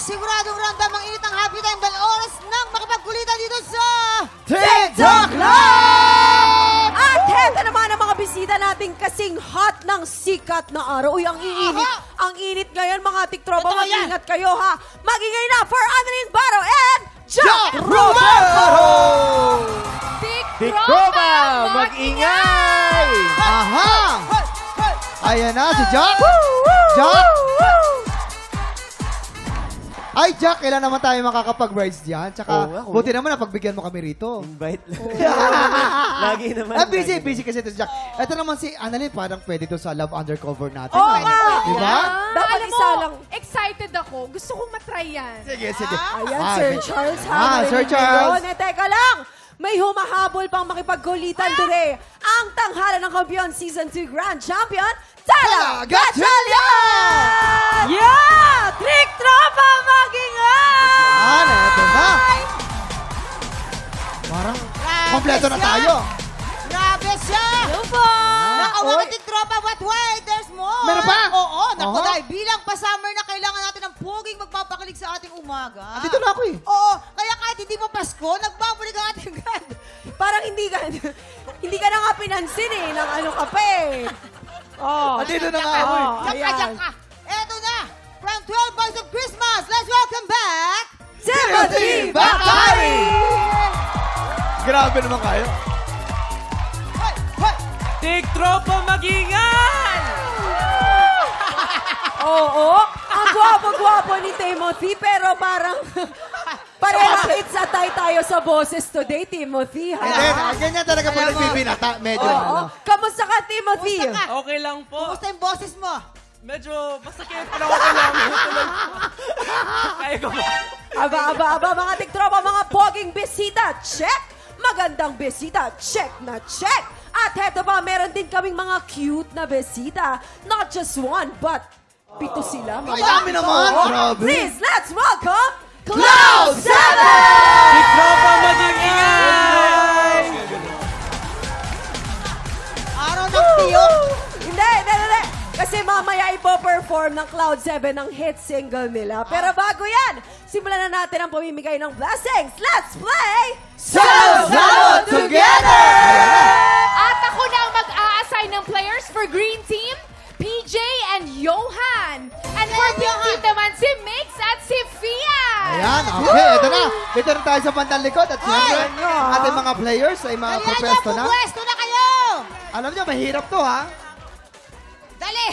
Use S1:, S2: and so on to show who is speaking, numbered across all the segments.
S1: Siguradong random ang init ng happy time dahil oras nang makipagkulitan dito sa
S2: TikTok
S3: Live! At heto naman ang mga bisita natin kasing hot ng sikat na araw. Uy, ang iinit. Ang init ngayon, mga tiktropa. Mag-ingat kayo, ha? Magingay na for Annalyn Baro and Jack Roberto!
S2: Tiktropa, mag-ingay!
S4: Aha! Ayan na si Jack. Jack! Ay, Jack, kailan naman tayo makakapag-rides diyan? Tsaka, buti naman napagbigyan mo kami rito.
S2: Invite lang. Lagi naman.
S4: Busy kasi ito si Jack. Ito naman si Annalyn, parang pwede to sa Love Undercover natin.
S3: Oo nga!
S4: Diba?
S3: Dapat
S5: Alam
S3: isa
S5: mo,
S3: lang.
S5: excited ako. Gusto kong matry yan.
S4: Sige.
S3: Ayan, Sir Charles.
S4: Sir Charles.
S3: Teka lang. May humahabol pang makipagkulitan today. Ang tanghalan ng Kampiyon Season 2 Grand Champion, Tala Gatchalian! Yeah! Trick Tropa mag-ingay!
S4: Eto na. Parang kompleto na tayo.
S1: Grabe siya! Nakawating tropa, but wait, there's more!
S4: Meron pa?
S1: Oo, naku dahil bilang pa-summer na kailangan natin ng poging magpapakilig sa ating umaga.
S4: Andito na ako eh.
S1: Oo, kaya kahit hindi pa Pasko, nagbabalik ang ating ganda.
S3: Parang hindi ka na nga pinansin eh, ng ano ka pa eh. Oh.
S4: Andito na nga ako eh.
S1: Diyan ka. Eto na, from 12 Boys of Christmas, let's welcome back,
S3: Timothy
S4: Bakari! Grabe naman kayo.
S2: Tiktropa, mag-ingay!
S3: Oo, ang gwapo-gwapo ni Timothy, pero parang parehas itsatay tayo sa boses today, Timothy. Ha?
S4: Hindi, ganyan talaga pag nagbibinata. Medyo ano.
S3: Kamusta ka, Timothy?
S1: Kumusta ka?
S2: Okay lang po.
S1: Kumusta yung boses mo?
S2: Medyo masakit, pero okay lang. Kaya ko ba?
S3: Aba, mga tiktropa, mga poging bisita, check! Magandang bisita, check na check! At heto pa, meron din kaming mga cute na bisita. Not just one, but 7 sila.
S4: Ay, dami naman! Grabe!
S3: Please, let's welcome Cloud 7!
S2: Tiktropa, mag-ingay!
S1: Araw ng tiyok.
S3: Hindi. Kasi mamaya ipo-perform ng Cloud7 ang hit single nila. Pero bago yan, simulan na natin ang pamimigay ng blessings. Let's play
S4: Salo Together!
S5: At ako na ang mag-a-assign ng players for Green Team, PJ and Johan. And for Pink Team naman, si Mix at si Fia.
S4: Ayan, okay. Ito na. Ito na tayo sa bandang likod. At siyempre, ating mga players ay mga pupwesto na.
S1: Pupwesto na kayo!
S4: Alam nyo, mahirap to ha.
S1: Dali!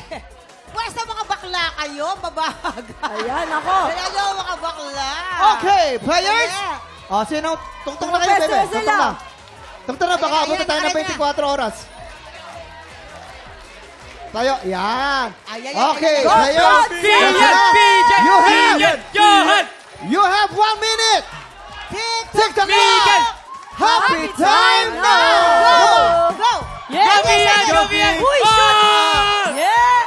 S1: Pwesto mga bakla kayo, babag.
S3: Ayan, ako.
S1: Hello, mga bakla.
S4: Okay, players! O, sino? Tungtong na kayo, bebe.
S3: Pupwesto
S4: Tungtong
S3: sila.
S4: na. Tungtong na, baka
S1: Ayan,
S4: abot na tayo ng
S1: ayan,
S4: 24 oras. Tayo, yan.
S1: Ayan,
S4: Okay,
S1: ayan.
S4: players.
S2: PJ! Johan!
S4: You have 1 minute.
S1: TikTok
S4: TikTok
S2: Miguel.
S4: now. Happy time now.
S1: Go!
S3: Yes!
S2: Jovian!
S3: Uy, shot! Yeah!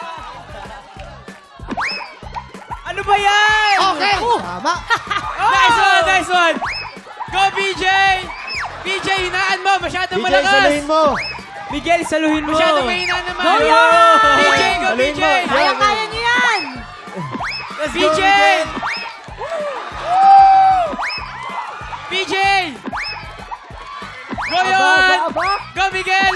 S2: Ano ba yan?
S4: Okay, tama.
S2: Nice one! Go, PJ! PJ, hinaan mo! Masyadong
S4: DJ,
S2: malakas!
S4: saluhin mo.
S2: Miguel, saluhin mo! Masyadong mahina naman!
S3: Go, yan!
S2: PJ, go,
S4: Saluhin
S2: PJ!
S4: mo.
S3: Kaya niyo yan!
S2: Let's go, PJ! PJ! Go, yon!
S3: Aba.
S2: Go, Miguel!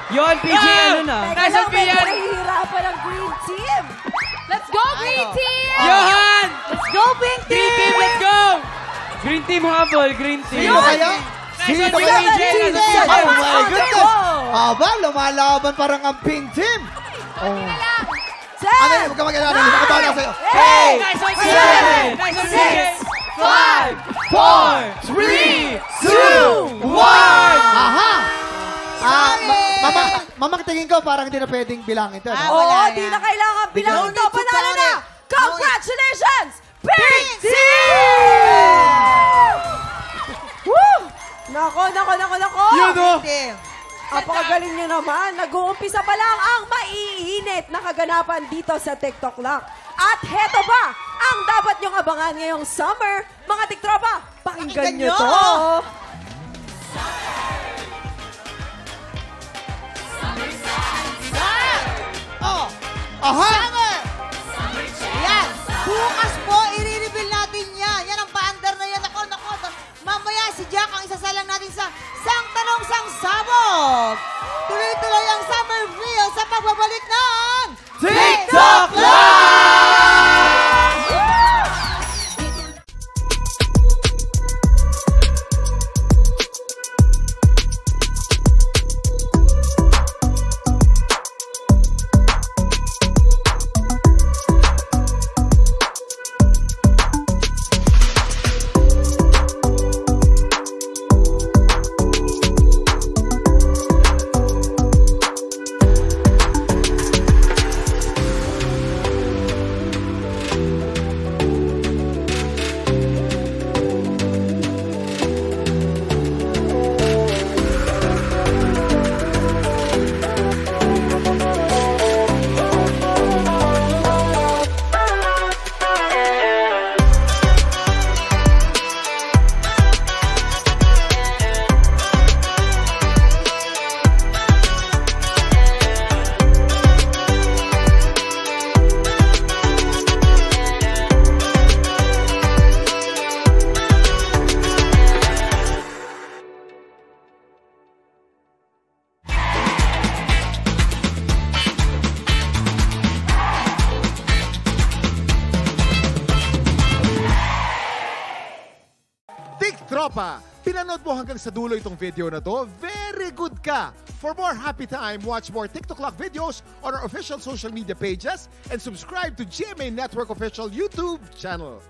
S2: Yon, PJ, ano na?
S3: Teka
S2: Nasa
S3: lang, medyo
S2: Pian!
S3: nahihirapan ang Green Team.
S5: Let's go, Green Team!
S2: Johan!
S3: Let's go, Pink
S2: Green Team, let's go! Green Team habol, Green Team.
S4: Sino kaya? Sino
S2: Nasa
S4: kaya?
S2: PJ, nasa PJ.
S4: Oh my goodness.
S3: Wow.
S4: Aba, lumalaban parang ang pink team. Oh.
S3: Ten,
S4: Ano yun? Huwag ka mag-alala. Nakabala sa'yo.
S3: eight,
S2: Nice one, PJ!
S3: seven,
S2: Nice one,
S3: six,
S2: PJ!
S4: 4, 3, 2, 1. Aha! Tingin ko parang hindi na pwedeng bilangin ito.
S1: Ah,
S3: Oo,
S1: wala
S3: di
S1: na.
S3: na kailangan bilangin
S1: No
S3: to.
S1: need to
S3: Panalo
S1: count
S3: na!
S1: it.
S3: Congratulations, Pink
S1: Pink
S3: Team! Woo! Nako!
S4: Yun o.
S1: Team.
S3: Napakagaling nyo naman. Nag-uumpisa pa lang ang maiinit na kaganapan dito sa TikTok Lock. At heto ba ang dapat nyong abangan ngayong summer? Mga tiktropa, pakinggan nyo to.
S1: Oh,
S4: Aha!
S1: summer! Yan! Bukas po
S6: Tropa, pinanood mo hanggang sa dulo itong video na to, very good ka! For more happy time, watch more TikTok Lock videos on our official social media pages and subscribe to GMA Network official YouTube channel.